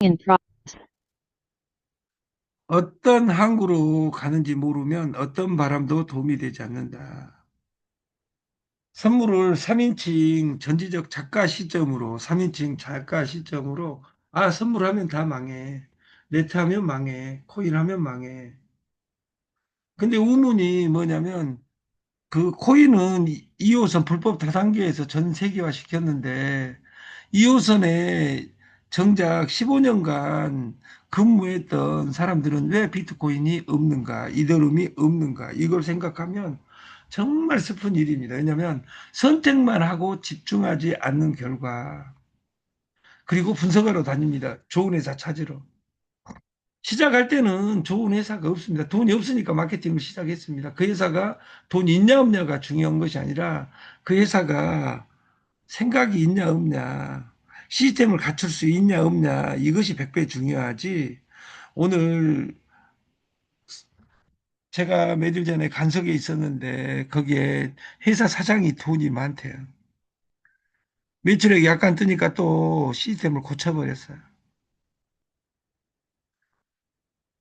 in pro- 어떤 항구로 가는지 모르면 어떤 바람도 도움이 되지 않는다. 선물을 3인칭 전지적 작가 시점으로, 3인칭 작가 시점으로, 아, 선물하면 다 망해. 네트하면 망해. 코인하면 망해. 근데 우문이 뭐냐면, 그 코인은 2호선 불법 다단계에서 전 세계화 시켰는데, 2호선에 정작 15년간 근무했던 사람들은 왜 비트코인이 없는가, 이더리움이 없는가, 이걸 생각하면 정말 슬픈 일입니다. 왜냐하면 선택만 하고 집중하지 않는 결과, 그리고 분석하러 다닙니다. 좋은 회사 찾으러. 시작할 때는 좋은 회사가 없습니다. 돈이 없으니까 마케팅을 시작했습니다. 그 회사가 돈 있냐 없냐가 중요한 것이 아니라 그 회사가 생각이 있냐 없냐, 시스템을 갖출 수 있냐 없냐, 이것이 100배 중요하지. 오늘 제가 며칠 전에 간석에 있었는데 거기에 회사 사장이 돈이 많대요. 매출액이 약간 뜨니까 또 시스템을 고쳐버렸어요.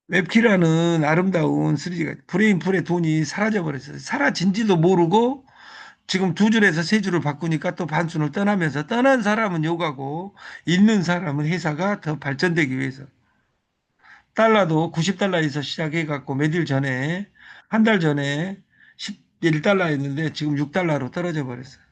웹키라는 아름다운 3D가 브레인풀의 돈이 사라져버렸어요. 사라진지도 모르고 지금 두 줄에서 세 줄을 바꾸니까 또 반순을 떠나면서, 떠난 사람은 욕하고 있는 사람은 회사가 더 발전되기 위해서. 달러도 90달러에서 시작해갖고 며칠 전에, 한 달 전에 11달러였는데 지금 6달러로 떨어져 버렸어요.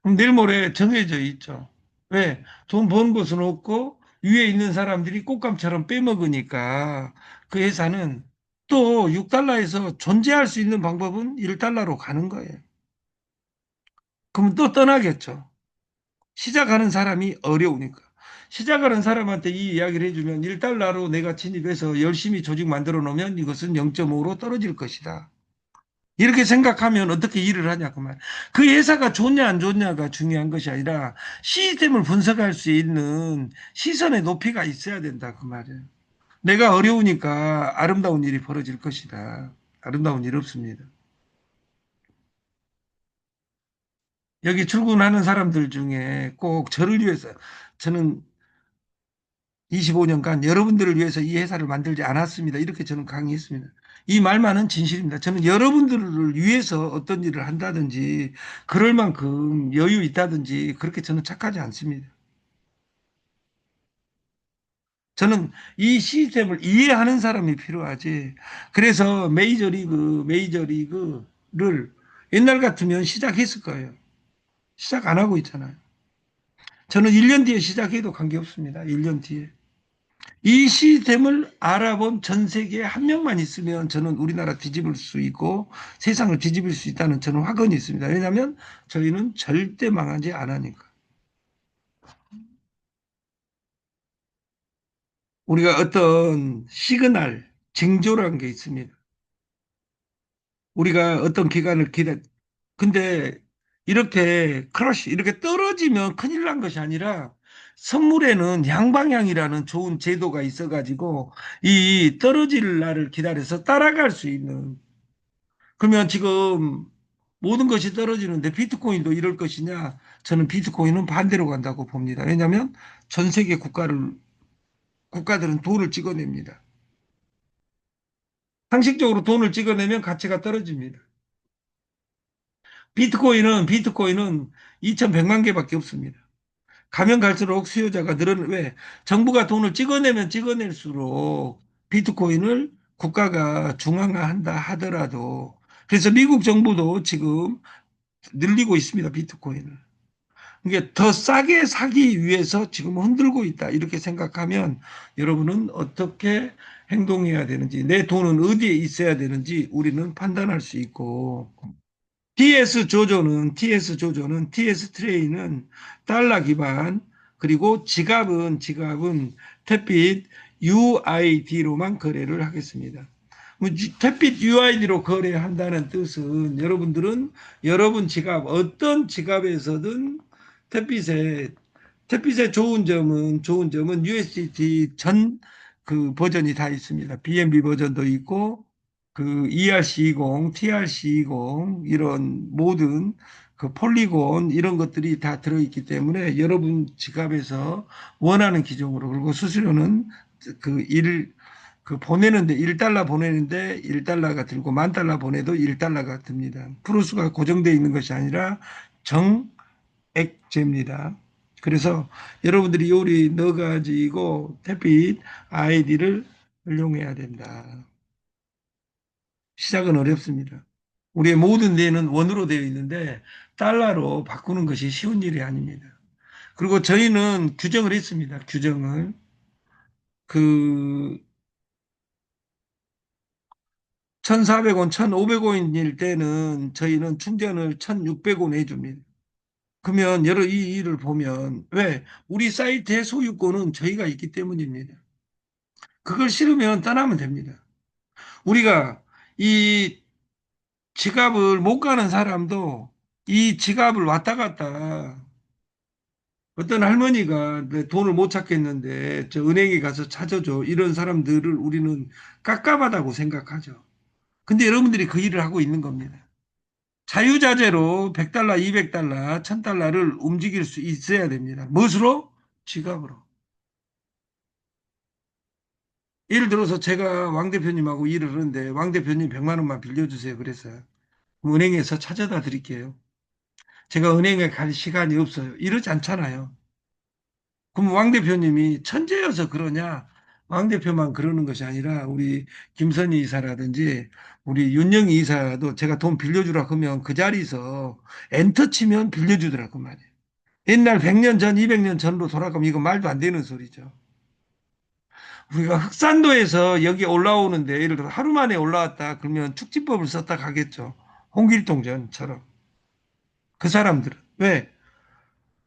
그럼 내일 모레 정해져 있죠. 왜? 돈 버는 곳은 없고 위에 있는 사람들이 꽃감처럼 빼먹으니까 그 회사는 또 6달러에서 존재할 수 있는 방법은 1달러로 가는 거예요. 그러면 또 떠나겠죠. 시작하는 사람이 어려우니까. 시작하는 사람한테 이 이야기를 해주면 1달러로 내가 진입해서 열심히 조직 만들어 놓으면 이것은 0.5로 떨어질 것이다. 이렇게 생각하면 어떻게 일을 하냐 그 말. 그 회사가 좋냐 안 좋냐가 중요한 것이 아니라 시스템을 분석할 수 있는 시선의 높이가 있어야 된다 그 말이에요. 내가 어려우니까 아름다운 일이 벌어질 것이다. 아름다운 일 없습니다. 여기 출근하는 사람들 중에 꼭 저를 위해서, 저는 25년간 여러분들을 위해서 이 회사를 만들지 않았습니다. 이렇게 저는 강의했습니다. 이 말만은 진실입니다. 저는 여러분들을 위해서 어떤 일을 한다든지 그럴 만큼 여유 있다든지 그렇게 저는 착하지 않습니다. 저는 이 시스템을 이해하는 사람이 필요하지. 그래서 메이저리그를 옛날 같으면 시작했을 거예요. 시작 안 하고 있잖아요. 저는 1년 뒤에 시작해도 관계없습니다. 1년 뒤에. 이 시스템을 알아본 전 세계에 한 명만 있으면 저는 우리나라 뒤집을 수 있고 세상을 뒤집을 수 있다는 저는 확언이 있습니다. 왜냐하면 저희는 절대 망하지 않으니까. 우리가 어떤 시그널, 징조라는 게 있습니다. 우리가 어떤 기간을 근데 이렇게 크러쉬, 이렇게 떨어지면 큰일 난 것이 아니라 선물에는 양방향이라는 좋은 제도가 있어가지고 이 떨어질 날을 기다려서 따라갈 수 있는. 그러면 지금 모든 것이 떨어지는데 비트코인도 이럴 것이냐? 저는 비트코인은 반대로 간다고 봅니다. 왜냐하면 전 세계 국가들은 돈을 찍어냅니다. 상식적으로 돈을 찍어내면 가치가 떨어집니다. 비트코인은 2,100만 개밖에 없습니다. 가면 갈수록 수요자가 왜? 정부가 돈을 찍어내면 찍어낼수록 비트코인을 국가가 중앙화한다 하더라도, 그래서 미국 정부도 지금 늘리고 있습니다, 비트코인을. 이게 더 싸게 사기 위해서 지금 흔들고 있다. 이렇게 생각하면 여러분은 어떻게 행동해야 되는지, 내 돈은 어디에 있어야 되는지 우리는 판단할 수 있고, TS 트레이는 달러 기반, 그리고 지갑은 택빛 UID로만 거래를 하겠습니다. 뭐 택빛 UID로 거래한다는 뜻은 여러분들은 여러분 지갑, 어떤 지갑에서든 택빛에 택빛의 좋은 점은 USDT 전 그 버전이 다 있습니다. BNB 버전도 있고 그 ERC20, TRC20 이런 모든 그 폴리곤 이런 것들이 다 들어있기 때문에 여러분 지갑에서 원하는 기종으로 그리고 수수료는 그 일, 그 보내는데 1달러 보내는데 1달러가 들고 만 달러 보내도 1달러가 듭니다. 프로수가 고정되어 있는 것이 아니라 정액제입니다. 그래서 여러분들이 요리 넣어가지고 태빛 아이디를 활용해야 된다. 시작은 어렵습니다. 우리의 모든 뇌는 원으로 되어 있는데 달러로 바꾸는 것이 쉬운 일이 아닙니다. 그리고 저희는 규정을 했습니다. 규정을. 그 1,400원, 1,500원일 때는 저희는 충전을 1,600원 해줍니다. 그러면 여러 이 일을 보면 왜? 우리 사이트의 소유권은 저희가 있기 때문입니다. 그걸 싫으면 떠나면 됩니다. 우리가 이 지갑을 못 가는 사람도 이 지갑을 왔다 갔다 어떤 할머니가 내 돈을 못 찾겠는데 저 은행에 가서 찾아줘. 이런 사람들을 우리는 깝깝하다고 생각하죠. 근데 여러분들이 그 일을 하고 있는 겁니다. 자유자재로 100달러, 200달러, 1000달러를 움직일 수 있어야 됩니다. 무엇으로? 지갑으로. 예를 들어서 제가 왕 대표님하고 일을 하는데 왕 대표님 100만 원만 빌려주세요. 그랬어요. 은행에서 찾아다 드릴게요. 제가 은행에 갈 시간이 없어요. 이러지 않잖아요. 그럼 왕 대표님이 천재여서 그러냐? 왕 대표만 그러는 것이 아니라 우리 김선희 이사라든지 우리 윤영희 이사도 제가 돈 빌려주라 그러면 그 자리에서 엔터 치면 빌려주더라고 말이에요. 옛날 100년 전, 200년 전으로 돌아가면 이거 말도 안 되는 소리죠. 우리가 흑산도에서 여기 올라오는데 예를 들어 하루 만에 올라왔다 그러면 축지법을 썼다 가겠죠. 홍길동전처럼. 그 사람들은. 왜?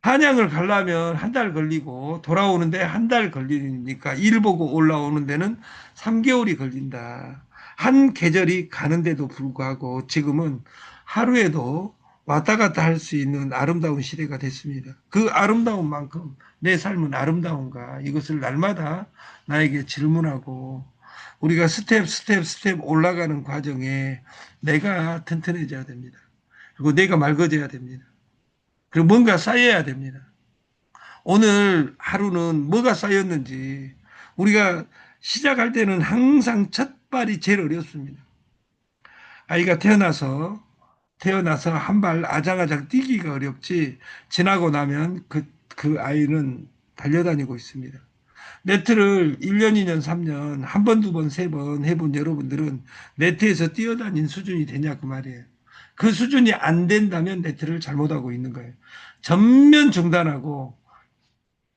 한양을 가려면 한 달 걸리고 돌아오는데 한 달 걸리니까 일 보고 올라오는 데는 3개월이 걸린다. 한 계절이 가는데도 불구하고 지금은 하루에도 왔다 갔다 할 수 있는 아름다운 시대가 됐습니다. 그 아름다운 만큼 내 삶은 아름다운가 이것을 날마다 나에게 질문하고 우리가 스텝 올라가는 과정에 내가 튼튼해져야 됩니다. 그리고 내가 맑아져야 됩니다. 그리고 뭔가 쌓여야 됩니다. 오늘 하루는 뭐가 쌓였는지 우리가 시작할 때는 항상 첫 발이 제일 어렵습니다. 아이가 태어나서 한 발 아장아장 뛰기가 어렵지 지나고 나면 그 아이는 달려다니고 있습니다. 네트를 1년, 2년, 3년 한 번, 두 번, 세 번 해본 여러분들은 네트에서 뛰어다닌 수준이 되냐 그 말이에요. 그 수준이 안 된다면 네트를 잘못하고 있는 거예요. 전면 중단하고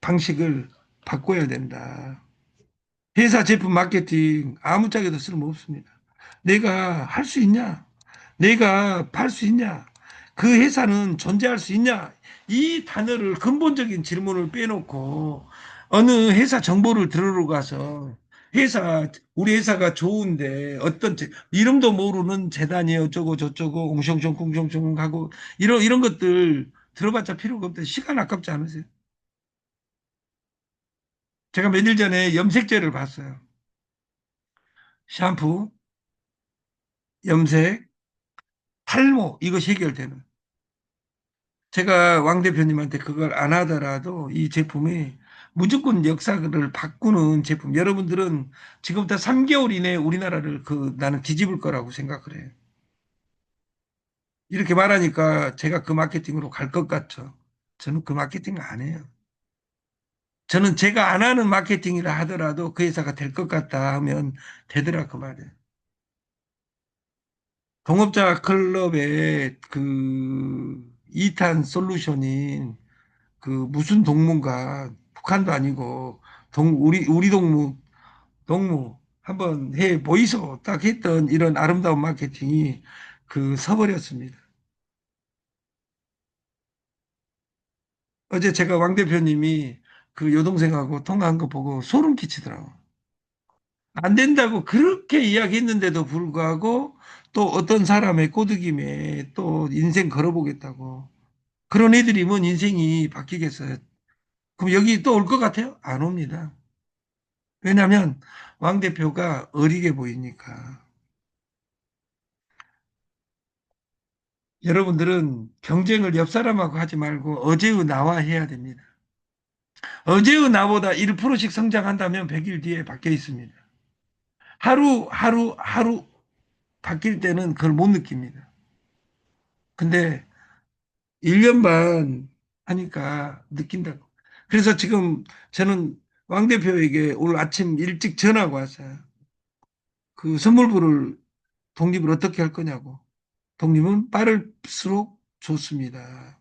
방식을 바꿔야 된다. 회사 제품 마케팅 아무짝에도 쓸모없습니다. 내가 할 수 있냐? 내가 팔 수 있냐? 그 회사는 존재할 수 있냐? 이 단어를 근본적인 질문을 빼놓고 어느 회사 정보를 들으러 가서 우리 회사가 좋은데 이름도 모르는 재단이 어쩌고 저쩌고 옹성종 쿵성종 하고 이런 것들 들어봤자 필요가 없다. 시간 아깝지 않으세요? 제가 며칠 전에 염색제를 봤어요. 샴푸, 염색, 탈모 이것이 해결되는. 제가 왕 대표님한테 그걸 안 하더라도 이 제품이 무조건 역사를 바꾸는 제품. 여러분들은 지금부터 3개월 이내에 우리나라를 나는 뒤집을 거라고 생각을 해요. 이렇게 말하니까 제가 그 마케팅으로 갈 것 같죠. 저는 그 마케팅 안 해요. 저는 제가 안 하는 마케팅이라 하더라도 그 회사가 될 것 같다 하면 되더라 그 말이에요. 동업자 클럽의 그 2탄 솔루션인 그 무슨 동무인가 북한도 아니고 우리 동무 한번 해 보이소 딱 했던 이런 아름다운 마케팅이 서버렸습니다. 어제 제가 왕 대표님이 그 여동생하고 통화한 거 보고 소름 끼치더라고. 안 된다고 그렇게 이야기했는데도 불구하고 또 어떤 사람의 꼬드김에 또 인생 걸어보겠다고. 그런 애들이면 인생이 바뀌겠어요. 그럼 여기 또 올 것 같아요? 안 옵니다. 왜냐하면 왕 대표가 어리게 보이니까. 여러분들은 경쟁을 옆 사람하고 하지 말고 어제의 나와 해야 됩니다. 어제의 나보다 1%씩 성장한다면 100일 뒤에 바뀌어 있습니다. 하루 바뀔 때는 그걸 못 느낍니다. 근데 1년 반 하니까 느낀다고. 그래서 지금 저는 왕 대표에게 오늘 아침 일찍 전화가 왔어요. 그 선물부를 독립을 어떻게 할 거냐고. 독립은 빠를수록 좋습니다.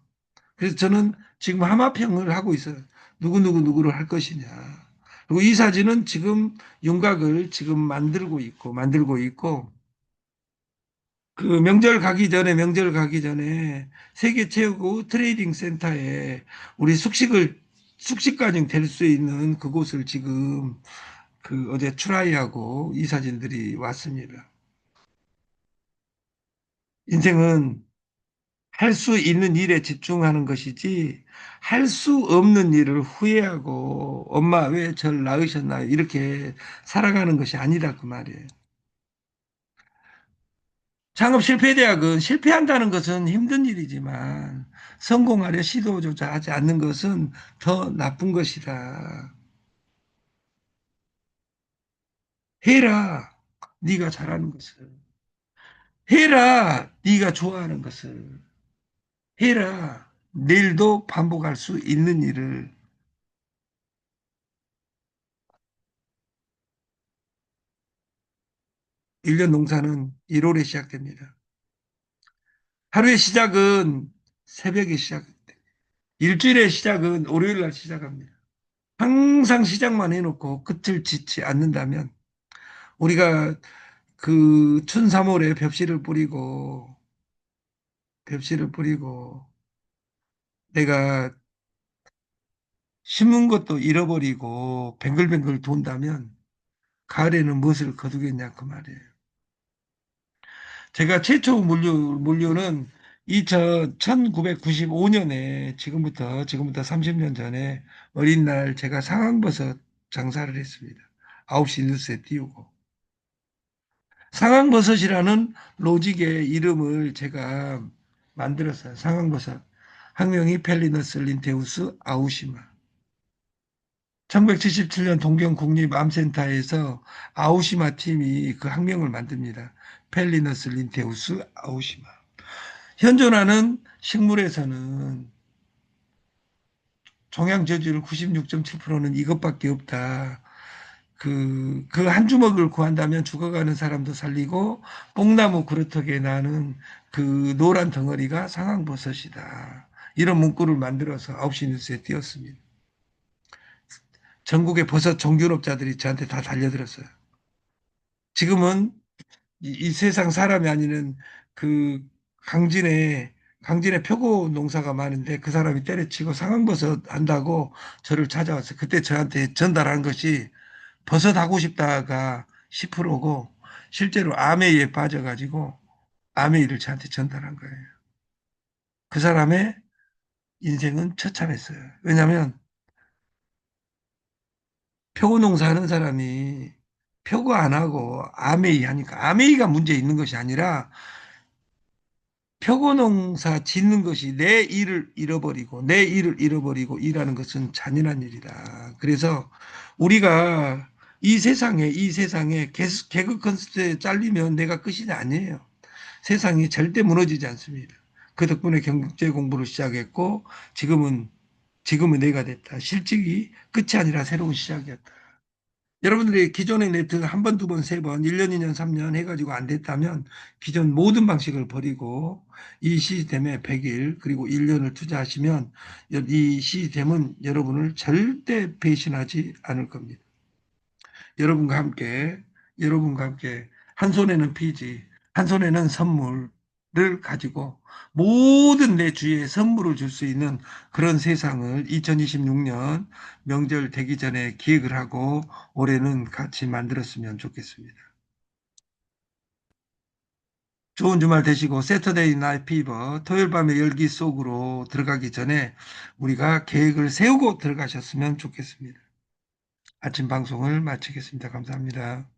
그래서 저는 지금 하마평을 하고 있어요. 누구를 할 것이냐. 그리고 이 사진은 지금 윤곽을 지금 만들고 있고, 그 명절 가기 전에 세계 최고 트레이딩 센터에 우리 숙식까지 될 수 있는 그곳을 지금 그 어제 트라이하고 이 사진들이 왔습니다. 인생은 할 수 있는 일에 집중하는 것이지 할 수 없는 일을 후회하고 엄마 왜 저를 낳으셨나요? 이렇게 살아가는 것이 아니다 그 말이에요. 창업 실패 대학은 실패한다는 것은 힘든 일이지만 성공하려 시도조차 하지 않는 것은 더 나쁜 것이다. 해라. 네가 잘하는 것을. 해라. 네가 좋아하는 것을. 해라. 내일도 반복할 수 있는 일을. 1년 농사는 1월에 시작됩니다. 하루의 시작은 새벽에 시작됩니다. 일주일의 시작은 월요일 날 시작합니다. 항상 시작만 해놓고 끝을 짓지 않는다면 우리가 그 춘삼월에 벽시를 뿌리고 내가 심은 것도 잃어버리고 뱅글뱅글 돈다면 가을에는 무엇을 거두겠냐 그 말이에요. 제가 최초 물류는 1995년에 지금부터 30년 전에 어린 날 제가 상황버섯 장사를 했습니다. 9시 뉴스에 띄우고. 상황버섯이라는 로직의 이름을 제가 만들었어요. 상황버섯. 학명이 펠리너스 린테우스 아우시마. 1977년 동경국립암센터에서 아우시마 팀이 그 학명을 만듭니다. 펠리너스 린테우스 아우시마. 현존하는 식물에서는 종양 저주율 96.7%는 이것밖에 없다. 그 한 주먹을 구한다면 죽어가는 사람도 살리고 뽕나무 그루터기에 나는 그 노란 덩어리가 상황버섯이다. 이런 문구를 만들어서 9시 뉴스에 띄웠습니다. 전국의 버섯 종균업자들이 저한테 다 달려들었어요. 지금은 이 세상 사람이 아니는 그 강진에 표고 농사가 많은데 그 사람이 때려치고 상황버섯 한다고 저를 찾아왔어요. 그때 저한테 전달한 것이 버섯 하고 싶다가 10%고 실제로 아메이에 빠져가지고 아메이를 저한테 전달한 거예요. 그 사람의 인생은 처참했어요. 왜냐하면 표고 농사하는 사람이 표고 안 하고 아메이 하니까 아메이가 문제 있는 것이 아니라 표고농사 짓는 것이 내 일을 잃어버리고 일하는 것은 잔인한 일이다. 그래서 우리가 이 세상에 개그 콘서트에 잘리면 내가 끝이 아니에요. 세상이 절대 무너지지 않습니다. 그 덕분에 경제 공부를 시작했고 지금은 내가 됐다. 실직이 끝이 아니라 새로운 시작이었다. 여러분들이 기존의 네트 한 번, 두 번, 세 번, 1년, 2년, 3년 해가지고 안 됐다면 기존 모든 방식을 버리고 이 시스템에 100일 그리고 1년을 투자하시면 이 시스템은 여러분을 절대 배신하지 않을 겁니다. 여러분과 함께, 여러분과 함께 한 손에는 피지, 한 손에는 선물을 가지고 모든 내 주위에 선물을 줄 수 있는 그런 세상을 2026년 명절 되기 전에 기획을 하고 올해는 같이 만들었으면 좋겠습니다. 좋은 주말 되시고 세터데이 나이 피버 토요일 밤의 열기 속으로 들어가기 전에 우리가 계획을 세우고 들어가셨으면 좋겠습니다. 아침 방송을 마치겠습니다. 감사합니다.